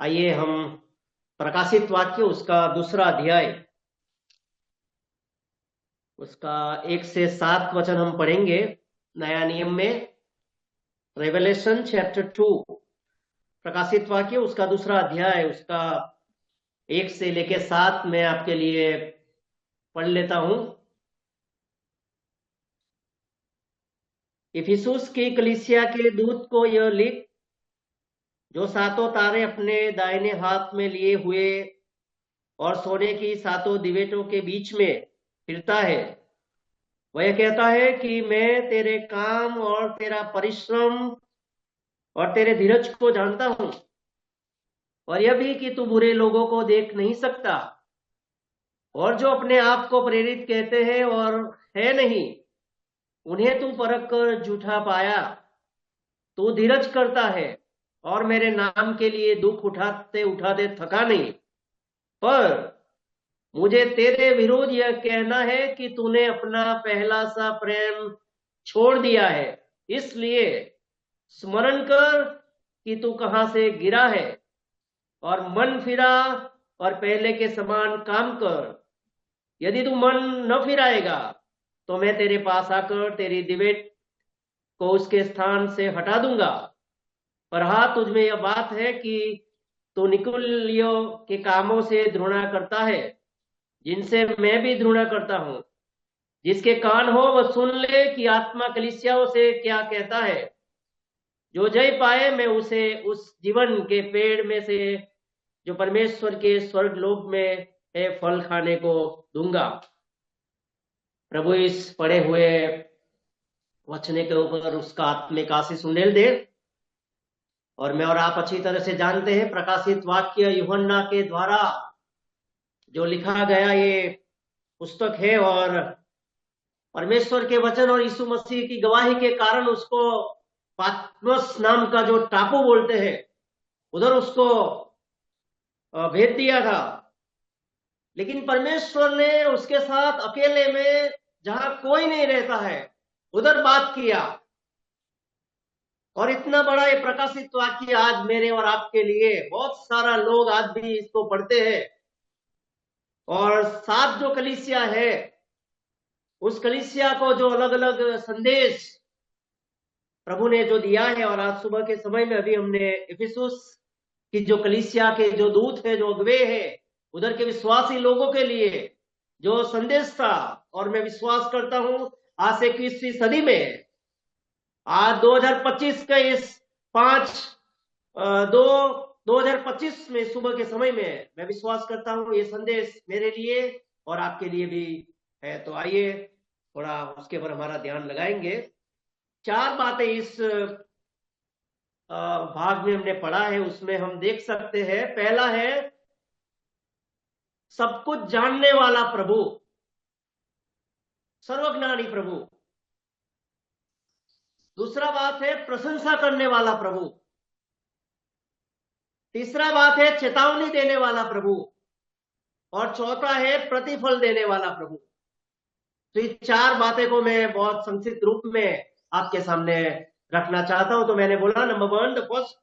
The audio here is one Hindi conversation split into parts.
आइए हम प्रकाशित वाक्य उसका दूसरा अध्याय उसका 1 से 7 वचन हम पढ़ेंगे। नया नियम में रेवलेशन चैप्टर 2, प्रकाशित वाक्य उसका दूसरा अध्याय उसका 1 से लेके 7 मैं आपके लिए पढ़ लेता हूं। इफिसुस की कलीसिया के दूत को यह लिख, जो सातों तारे अपने दाहिने हाथ में लिए हुए और सोने की सातों दिवेटों के बीच में फिरता है, वह कहता है कि मैं तेरे काम और तेरा परिश्रम और तेरे धीरज को जानता हूं, और यह भी कि तू बुरे लोगों को देख नहीं सकता, और जो अपने आप को प्रेरित कहते हैं और है नहीं, उन्हें तू परख कर झूठा पाया। तू धीरज करता है और मेरे नाम के लिए दुख उठाते उठाते थका नहीं। पर मुझे तेरे विरोध यह कहना है कि तूने अपना पहला सा प्रेम छोड़ दिया है। इसलिए स्मरण कर कि तू कहां से गिरा है, और मन फिरा और पहले के समान काम कर। यदि तू मन न फिराएगा तो मैं तेरे पास आकर तेरी दिवेट को उसके स्थान से हटा दूंगा। पर हाँ, तुझमें यह बात है कि तू निकुलियों के कामों से घृणा करता है, जिनसे मैं भी घृणा करता हूं। जिसके कान हो वह सुन ले कि आत्मा कलीसियाओं से क्या कहता है। जो जय पाए मैं उसे उस जीवन के पेड़ में से जो परमेश्वर के स्वर्ग लोक में है फल खाने को दूंगा। प्रभु इस पढ़े हुए वचने के ऊपर उसका आत्मिक आशीष उंडेल दे। और मैं और आप अच्छी तरह से जानते हैं, प्रकाशित वाक्य यूहन्ना के द्वारा जो लिखा गया ये पुस्तक है, और परमेश्वर के वचन और यीशु मसीह की गवाही के कारण उसको पात्मस नाम का जो टापू बोलते हैं उधर उसको भेज दिया था। लेकिन परमेश्वर ने उसके साथ अकेले में, जहां कोई नहीं रहता है, उधर बात किया। और इतना बड़ा ये प्रकाशित वाक्य आज मेरे और आपके लिए, बहुत सारा लोग आज भी इसको पढ़ते हैं। और 7 जो कलीसिया है, उस कलीसिया को जो अलग अलग संदेश प्रभु ने जो दिया है। और आज सुबह के समय में अभी हमने इफिसुस की जो कलीसिया के जो दूत है, जो अगुवे है, उधर के विश्वासी लोगों के लिए जो संदेश था। और मैं विश्वास करता हूं आज से 21वीं सदी में, आज 2025 के इस 5/2/2025 में सुबह के समय में मैं विश्वास करता हूं ये संदेश मेरे लिए और आपके लिए भी है। तो आइए थोड़ा उसके ऊपर हमारा ध्यान लगाएंगे। 4 बातें इस भाग में हमने पढ़ा है, उसमें हम देख सकते हैं। पहला है सब कुछ जानने वाला प्रभु, सर्वज्ञानी प्रभु। दूसरा बात है प्रशंसा करने वाला प्रभु। तीसरा बात है चेतावनी देने वाला प्रभु। और चौथा है प्रतिफल देने वाला प्रभु। तो ये 4 बातें को मैं बहुत संक्षिप्त रूप में आपके सामने रखना चाहता हूं। तो मैंने बोला नंबर 1, द फर्स्ट,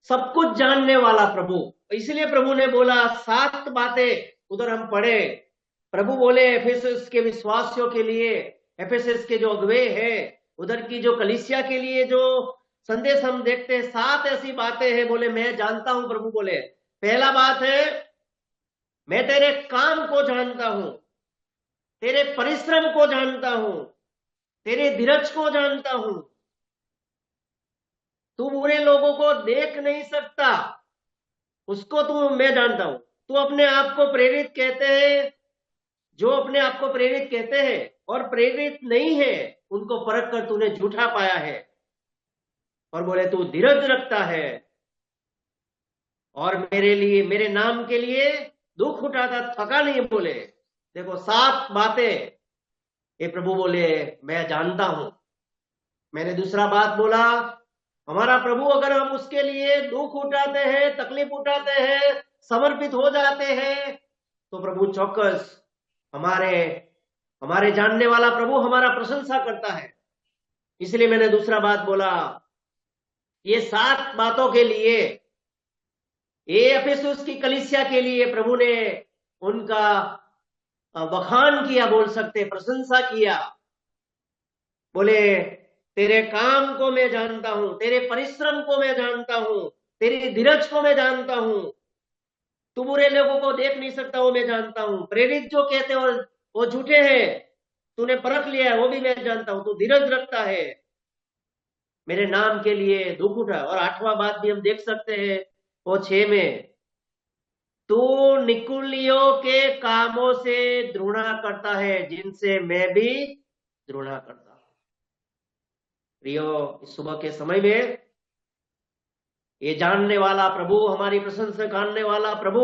सब कुछ जानने वाला प्रभु। इसलिए प्रभु ने बोला 7 बातें उधर हम पढ़े। प्रभु बोले एफेसस के विश्वासियों के लिए, एफेसस के जो अगुवे हैं, उधर की जो कलीसिया के लिए जो संदेश हम देखते हैं, 7 ऐसी बातें हैं। बोले मैं जानता हूं, प्रभु बोले। पहला बात है मैं तेरे काम को जानता हूं, तेरे परिश्रम को जानता हूं, तेरे धीरज को जानता हूं। तू बुरे लोगों को देख नहीं सकता, उसको तू मैं जानता हूं। तू अपने आप को प्रेरित कहते हैं, जो अपने आप को प्रेरित कहते हैं और प्रेरित नहीं है, उनको परख कर तूने झूठा पाया है। और बोले तू धीरज रखता है और मेरे लिए, मेरे नाम के लिए दुख उठाता थका नहीं। बोले देखो 7 बातें ये प्रभु बोले मैं जानता हूं। मैंने दूसरा बात बोला, हमारा प्रभु अगर हम उसके लिए दुख उठाते हैं, तकलीफ उठाते हैं, समर्पित हो जाते हैं, तो प्रभु चौकस हमारे हमारे जानने वाला प्रभु हमारा प्रशंसा करता है। इसलिए मैंने दूसरा बात बोला ये 7 बातों के लिए, ये एफेसुस की कलीसिया के लिए प्रभु ने उनका बखान किया, बोल सकते, प्रशंसा किया। बोले, तेरे काम को मैं जानता हूं, तेरे परिश्रम को मैं जानता हूं, तेरी धीरज को मैं जानता हूं। तू बुरे लोगों को देख नहीं सकता, वो मैं जानता हूं। प्रेरित जो कहते हो वो झूठे हैं, तूने परख लिया है, वो भी मैं जानता हूं। तू धीरज रखता है, मेरे नाम के लिए दुख उठा। और 8वां बात भी हम देख सकते हैं, वो 6 में, तू निकुलियों के कामों से घृणा करता है, जिनसे मैं भी घृणा करता हूं। प्रियो, इस सुबह के समय में ये जानने वाला प्रभु, हमारी प्रशंसा जानने वाला प्रभु,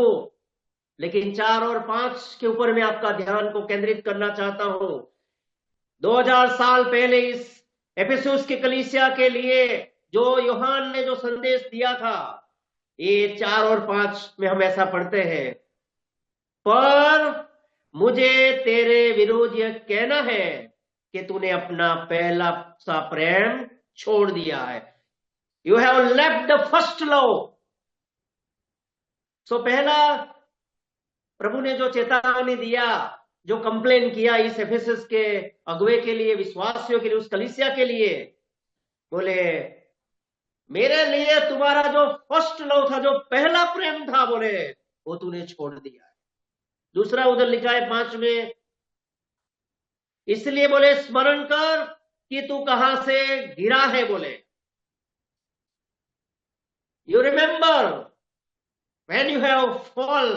लेकिन 4 और 5 के ऊपर मैं आपका ध्यान को केंद्रित करना चाहता हूं। 2000 साल पहले इस एफेसुस की कलीसिया के लिए जो यूहन्ना ने जो संदेश दिया था, ये 4 और 5 में हम ऐसा पढ़ते हैं, पर मुझे तेरे विरुद्ध यह कहना है कि तूने अपना पहला सा प्रेम छोड़ दिया है। You have left the first love. So पहला प्रभु ने जो चेतावनी दिया, जो कंप्लेन किया इस एफेसस के अगुवे के लिए, विश्वासियों के लिए, उस कलीसिया के लिए, बोले, मेरे लिए तुम्हारा जो फर्स्ट लव था, जो पहला प्रेम था, बोले, वो तूने छोड़ दिया है। दूसरा उधर लिखा है 5 में, इसलिए बोले स्मरण कर कि तू कहां से गिरा है। बोले, you remember when you have fall.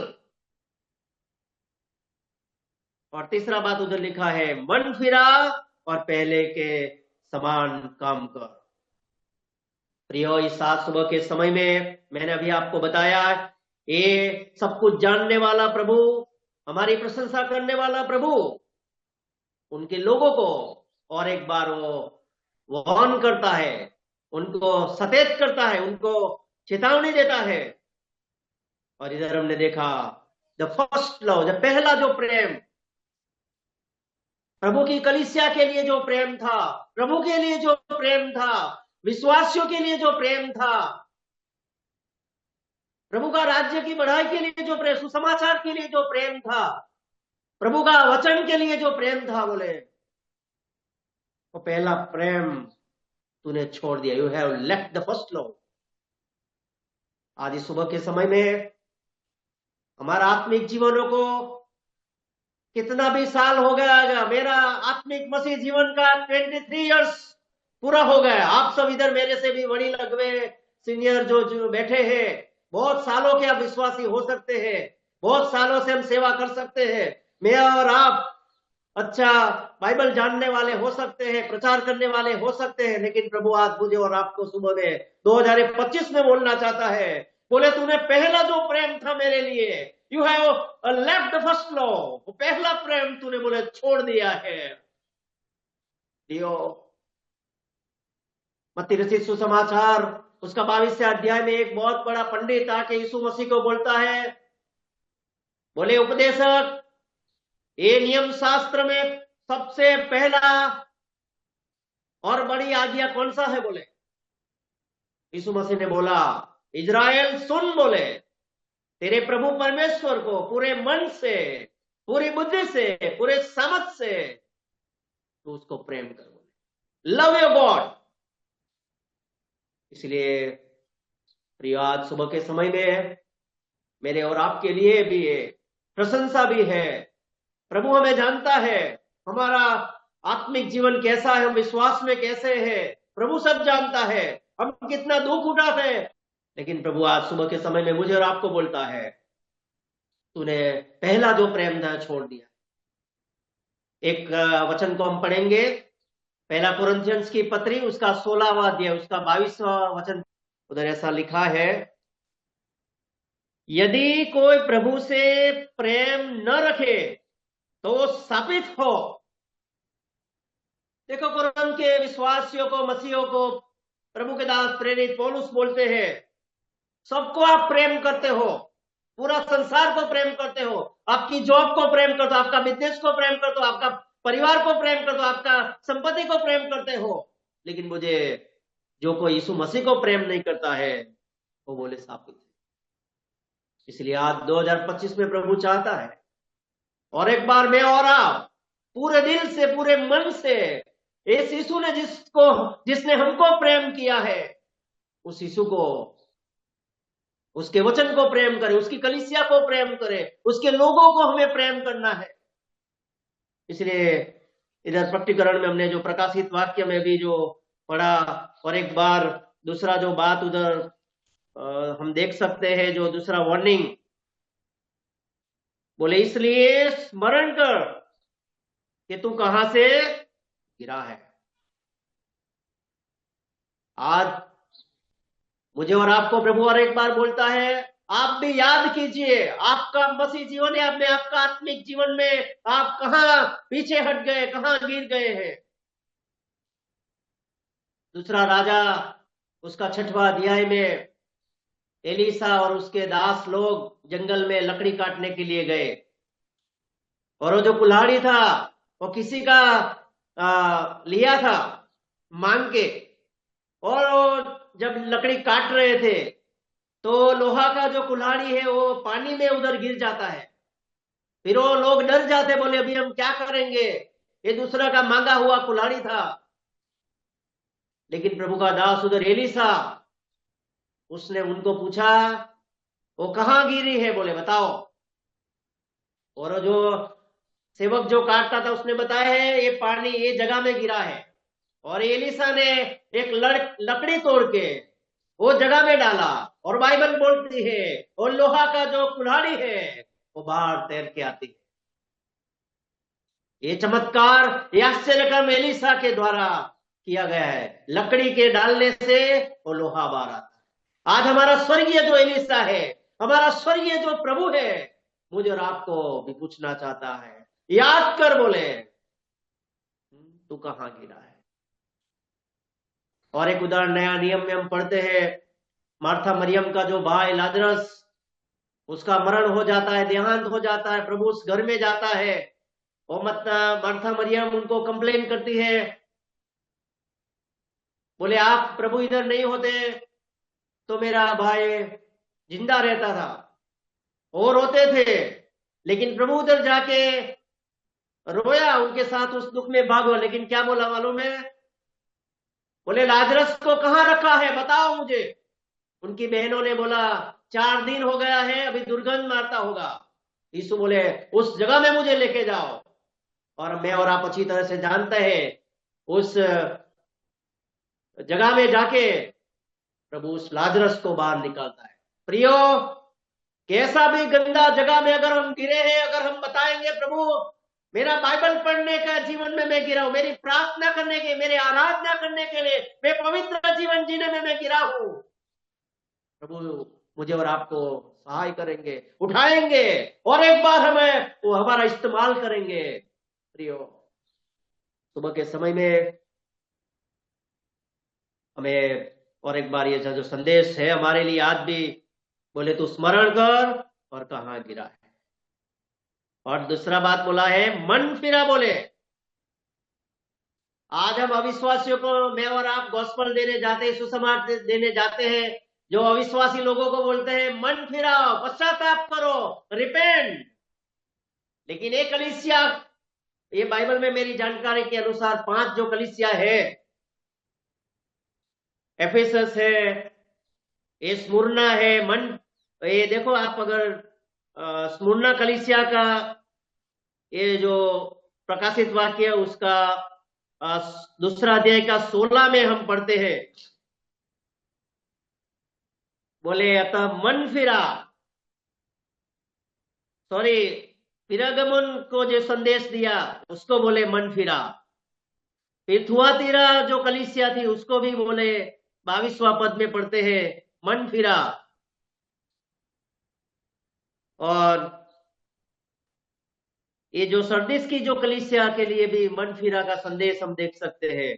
और तीसरा बात उधर लिखा है, मन फिरा और पहले के समान काम कर। प्रियो, इस सात सुबह के समय में मैंने अभी आपको बताया, ये सब कुछ जानने वाला प्रभु, हमारी प्रशंसा करने वाला प्रभु, उनके लोगों को और एक बार वो वार्न करता है, उनको सचेत करता है, उनको चेतावनी देता है। और इधर हमने देखा द फर्स्ट लव, जो पहला जो प्रेम, प्रभु की कलीसिया के लिए जो प्रेम था, प्रभु के लिए जो प्रेम था, विश्वासियों के लिए जो प्रेम था, प्रभु का राज्य की बढ़ाई के लिए जो प्रेम, सुसमाचार के लिए जो प्रेम था, प्रभु का वचन के लिए जो प्रेम था, बोले, वो पहला प्रेम तूने छोड़ दिया। You have left the first love. आज इस सुबह के समय में हमारा आत्मिक जीवनों को कितना भी साल हो गया, मेरा आत्मिक मसीह जीवन का 23 इयर्स पूरा हो गया। आप सब इधर मेरे से भी बड़ी लगवे सीनियर जो बैठे हैं, बहुत सालों के आप विश्वासी हो सकते हैं, बहुत सालों से हम सेवा कर सकते हैं। मैं और आप अच्छा बाइबल जानने वाले हो सकते हैं, प्रचार करने वाले हो सकते हैं, लेकिन प्रभु आज मुझे और आपको सुबह में 2025 में बोलना चाहता है, बोले, तूने पहला जो प्रेम था मेरे लिए, you have left the first love, वो पहला प्रेम तूने, बोले, छोड़ दिया है। दियो, मत्ती रचित सुसमाचार उसका 22 अध्याय में एक बहुत बड़ा पंडित आके यीशु मसीह को बोलता है, बोले, उपदेशक, ये नियम शास्त्र में सबसे पहला और बड़ी आज्ञा कौन सा है? बोले, यीशु मसीह ने बोला, इजराइल सुन, बोले, तेरे प्रभु परमेश्वर को पूरे मन से, पूरी बुद्धि से, पूरे समझ से तू उसको प्रेम कर। बोले, लव योर गॉड। इसलिए प्रिय, आज सुबह के समय में मेरे और आपके लिए भी है, प्रशंसा भी है। प्रभु हमें जानता है, हमारा आत्मिक जीवन कैसा है, हम विश्वास में कैसे हैं, प्रभु सब जानता है, हम कितना दुख उठाते हैं। लेकिन प्रभु आज सुबह के समय में मुझे और आपको बोलता है, तूने पहला जो प्रेम था छोड़ दिया। एक वचन को हम पढ़ेंगे, पहला कुरिन्थियंस की पत्री उसका 16वां अध्याय उसका 22वां वचन। उधर ऐसा लिखा है, यदि कोई प्रभु से प्रेम न रखे तो साबित हो। देखो, कुरिन्थ के विश्वासियों को, मसीहों को प्रभु के दास प्रेरित पौलुस बोलते हैं, सबको आप प्रेम करते हो, पूरा संसार को प्रेम करते हो, आपकी जॉब को प्रेम करते हो, आपका बिजनेस को प्रेम करते हो, आपका परिवार को प्रेम करते हो, आपका संपत्ति को प्रेम करते हो, लेकिन मुझे जो कोई यीशु मसीह को प्रेम नहीं करता है वो बोले साबित है। इसलिए आज 2025 में प्रभु चाहता है और एक बार मैं और आप पूरे दिल से पूरे मन से इस यीशु ने जिसने हमको प्रेम किया है उस यीशु को, उसके वचन को प्रेम करें, उसकी कलीसिया को प्रेम करें, उसके लोगों को हमें प्रेम करना है। इसलिए इधर प्रकटीकरण में हमने जो प्रकाशित वाक्य में भी जो पढ़ा और एक बार दूसरा जो बात उधर हम देख सकते हैं, जो दूसरा वार्निंग बोले, इसलिए स्मरण कर कि तू कहां से गिरा है। आज मुझे और आपको प्रभु और एक बार बोलता है, आप भी याद कीजिए आपका मसीह जीवन है, में आपका आत्मिक जीवन में आप कहां पीछे हट गए, कहां गिर गए हैं। दूसरा राजा उसका 6वां अध्याय में एलीसा और उसके दास लोग जंगल में लकड़ी काटने के लिए गए और वो जो कुल्हाड़ी था वो किसी का लिया था मांग के, और जब लकड़ी काट रहे थे तो लोहा का जो कुल्हाड़ी है वो पानी में उधर गिर जाता है। फिर वो लोग डर जाते, बोले अभी हम क्या करेंगे, ये दूसरा का मांगा हुआ कुल्हाड़ी था। लेकिन प्रभु का दास उधर एलीसा, उसने उनको पूछा वो कहां गिरी है, बोले बताओ। और जो सेवक जो काटता था उसने बताया है ये पानी ये जगह में गिरा है। और एलीसा ने एक लकड़ी तोड़ के वो जगह में डाला और बाइबल बोलती है और लोहा का जो कुल्हाड़ी है वो बाहर तैर के आती है। ये चमत्कार ये आश्चर्यक्रम एलीसा के द्वारा किया गया है। लकड़ी के डालने से वो लोहा बाहर आता है। आज हमारा स्वर्गीय जो एलीसा है, हमारा स्वर्गीय जो प्रभु है, मुझे और आपको भी पूछना चाहता है, याद कर, बोले तू कहां गिरा है। और एक उदाहरण नया नियम में हम पढ़ते हैं, मार्था मरियम का जो भाई लाजरस, उसका मरण हो जाता है, देहांत हो जाता है, प्रभु उस घर में जाता है और मार्था मरियम उनको कंप्लेन करती है, बोले आप प्रभु इधर नहीं होते तो मेरा भाई जिंदा रहता था। और रोते थे, लेकिन प्रभु उधर जाके रोया, उनके साथ उस दुख में भाग हुआ। लेकिन क्या बोला मालूम है, बोले लाजरस को कहां रखा है बताओ मुझे। उनकी बहनों ने बोला 4 दिन हो गया है, अभी दुर्गंध मारता होगा। यीशु बोले उस जगह में मुझे लेके जाओ। और मैं और आप अच्छी तरह से जानते हैं, उस जगह में जाके प्रभु उस लाजरस को बाहर निकालता है। प्रियो, कैसा भी गंदा जगह में अगर हम गिरे हैं, अगर हम बताएंगे प्रभु मेरा बाइबल पढ़ने का जीवन में मैं गिरा हूं, मेरी प्रार्थना करने के, मेरे आराधना करने के लिए मैं पवित्र जीवन जीने में मैं गिरा हूं, प्रभु मुझे और आपको सहाय करेंगे, उठाएंगे और एक बार हमें वो हमारा इस्तेमाल करेंगे। प्रियो, सुबह के समय में हमें और एक बार ये जो संदेश है हमारे लिए आज भी, बोले तू स्मरण कर और कहां गिरा है। और दूसरा बात बोला है मन फिरा। बोले आज हम अविश्वासियों को, मैं और आप गॉस्पेल देने जाते हैं, सुसमाचार देने जाते हैं, जो अविश्वासी लोगों को बोलते हैं मन फिराओ, पश्चाताप करो, रिपेंट। लेकिन एक कलीसिया, ये बाइबल में मेरी जानकारी के अनुसार 5 जो कलीसिया है, एफेसस है, ये स्मुरना है, ये देखो आप अगर स्मुरना कलीसिया का ये जो प्रकाशित वाक्य उसका दूसरा अध्याय का 16 में हम पढ़ते हैं, बोले अतः मन फिरा, सॉरी पिरगमन को जो संदेश दिया उसको बोले मन फिरा। फिर थुआतीरा जो कलीसिया थी उसको भी बोले 22वां पद में पढ़ते हैं मन फिरा। और ये जो सरदिस की जो कलीसिया के लिए भी मन फिरा का संदेश हम देख सकते हैं।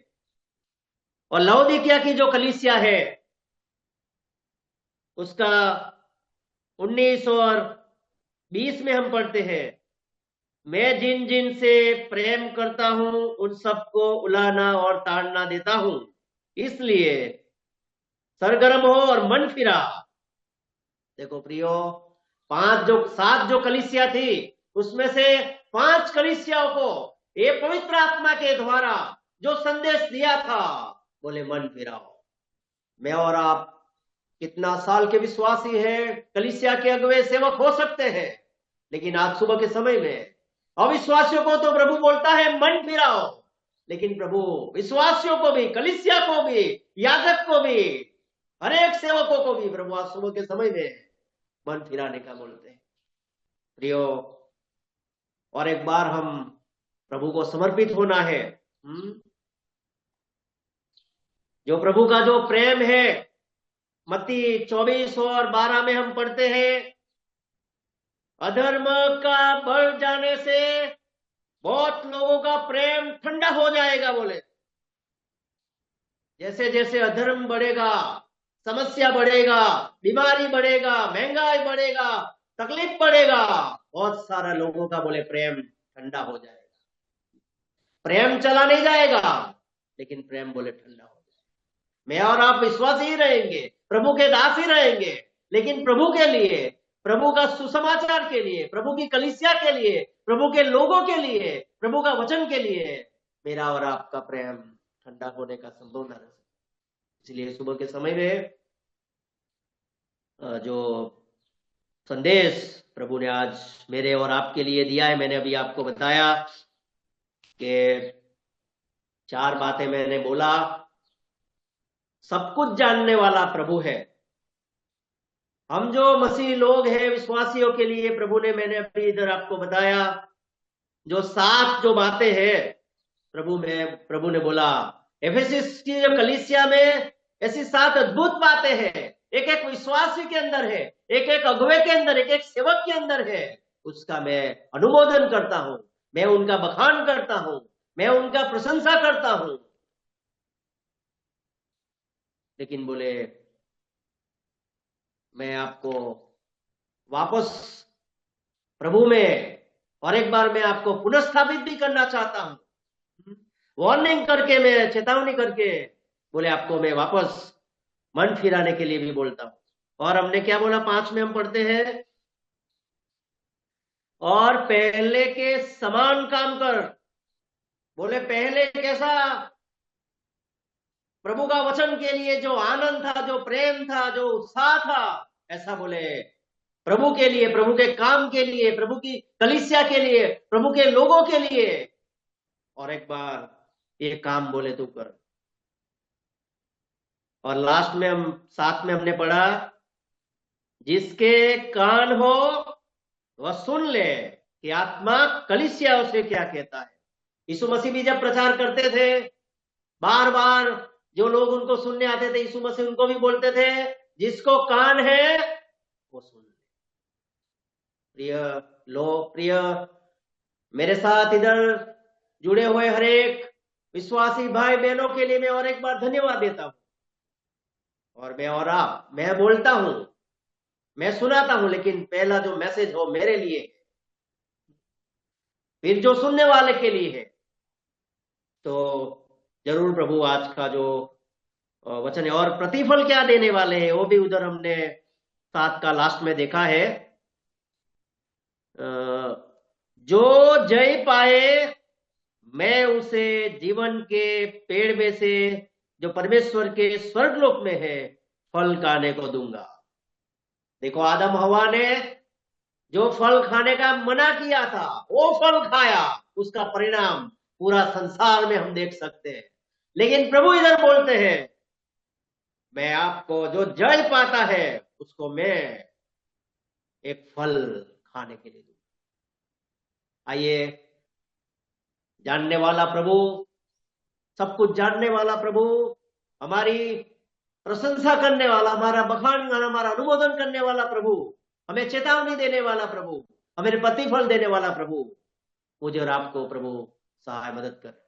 और लौदीकिया की जो कलीसिया है उसका 19 और 20 में हम पढ़ते हैं, मैं जिन जिन से प्रेम करता हूं उन सबको उलाना और ताड़ना देता हूं, इसलिए सरगर्म हो और मन फिरा। देखो प्रियो, 7 जो कलीसिया थी, उसमें से 5 कलीसियाओं को ये पवित्र आत्मा के द्वारा जो संदेश दिया था, बोले मन फिराओ। मैं और आप कितना साल के विश्वासी हैं, कलीसिया के अगुवे सेवक हो सकते हैं, लेकिन आज सुबह के समय में अविश्वासियों को तो प्रभु बोलता है मन फिराओ, लेकिन प्रभु विश्वासियों को भी, कलीसिया को भी, याजक को भी, हर एक सेवकों को भी प्रभु आज सुबह के समय में मन फिराने का बोलते हैं। प्रियो, और एक बार हम प्रभु को समर्पित होना है। जो प्रभु का जो प्रेम है, मत्ती 24 और 12 में हम पढ़ते हैं, अधर्म का बढ़ जाने से बहुत लोगों का प्रेम ठंडा हो जाएगा। बोले जैसे जैसे अधर्म बढ़ेगा, समस्या बढ़ेगा, बीमारी बढ़ेगा, महंगाई बढ़ेगा, तकलीफ बढ़ेगा, बहुत सारा लोगों का बोले प्रेम ठंडा हो जाएगा। प्रेम चला नहीं जाएगा, लेकिन प्रेम बोले ठंडा हो जाएगा। मैं और आप विश्वासी ही रहेंगे, प्रभु के दास ही रहेंगे, लेकिन प्रभु के लिए, प्रभु का सुसमाचार के लिए, प्रभु की कलीसिया के लिए, प्रभु के लोगों के लिए, प्रभु का वचन के लिए मेरा और आपका प्रेम ठंडा होने का संभव न रह सकता। इसलिए सुबह के समय में जो संदेश प्रभु ने आज मेरे और आपके लिए दिया है, मैंने अभी आपको बताया कि 4 बातें मैंने बोला। सब कुछ जानने वाला प्रभु है। हम जो मसीह लोग हैं, विश्वासियों के लिए प्रभु ने, मैंने अभी इधर आपको बताया, जो 7 जो बातें हैं प्रभु ने बोला। एफेसस की जो कलीसिया में ऐसी 7 अद्भुत बातें हैं, एक एक विश्वासी के अंदर है, एक एक अगुवे के अंदर, एक एक सेवक के अंदर है। उसका मैं अनुमोदन करता हूं, मैं उनका बखान करता हूं, मैं उनका प्रशंसा करता हूं। लेकिन बोले मैं आपको वापस प्रभु में और एक बार मैं आपको पुनर्स्थापित भी करना चाहता हूं। वार्निंग करके, मैं चेतावनी करके बोले आपको मैं वापस मन फिराने के लिए भी बोलता हूं। और हमने क्या बोला? 5 में हम पढ़ते हैं, और पहले के समान काम कर। बोले पहले कैसा प्रभु का वचन के लिए जो आनंद था, जो प्रेम था, जो उत्साह था, ऐसा बोले प्रभु के लिए, प्रभु के काम के लिए, प्रभु की कलीसिया के लिए, प्रभु के लोगों के लिए और एक बार ये काम बोले तू कर। और लास्ट में हम 7 में हमने पढ़ा, जिसके कान हो वह सुन ले कि आत्मा कलीसिया उसे क्या कहता है। यीशु मसीह भी जब प्रचार करते थे, बार बार जो लोग उनको सुनने आते थे, यीशु मसीह उनको भी बोलते थे जिसको कान है वो सुन ले। प्रिय मेरे साथ इधर जुड़े हुए हर एक विश्वासी भाई बहनों के लिए मैं और एक बार धन्यवाद देता हूं। और मैं बोलता हूं, मैं सुनाता हूं, लेकिन पहला जो मैसेज हो मेरे लिए, फिर जो सुनने वाले के लिए है। तो जरूर प्रभु आज का जो वचन है और प्रतिफल क्या देने वाले हैं वो भी उधर हमने 7 का लास्ट में देखा है। जो जय पाए मैं उसे जीवन के पेड़ में से जो परमेश्वर के स्वर्गलोक में है फल खाने को दूंगा। देखो, आदम हवा ने जो फल खाने का मना किया था वो फल खाया, उसका परिणाम पूरा संसार में हम देख सकते हैं। लेकिन प्रभु इधर बोलते हैं, मैं आपको जो जय पाता है उसको मैं एक फल खाने के लिए दूंगा। आइए, जानने वाला प्रभु, सब कुछ जानने वाला प्रभु, हमारी प्रशंसा करने वाला, हमारा बखान, हमारा अनुमोदन करने वाला प्रभु, हमें चेतावनी देने वाला प्रभु, हमें प्रतिफल देने वाला प्रभु, मुझे और आपको प्रभु सहाय मदद कर।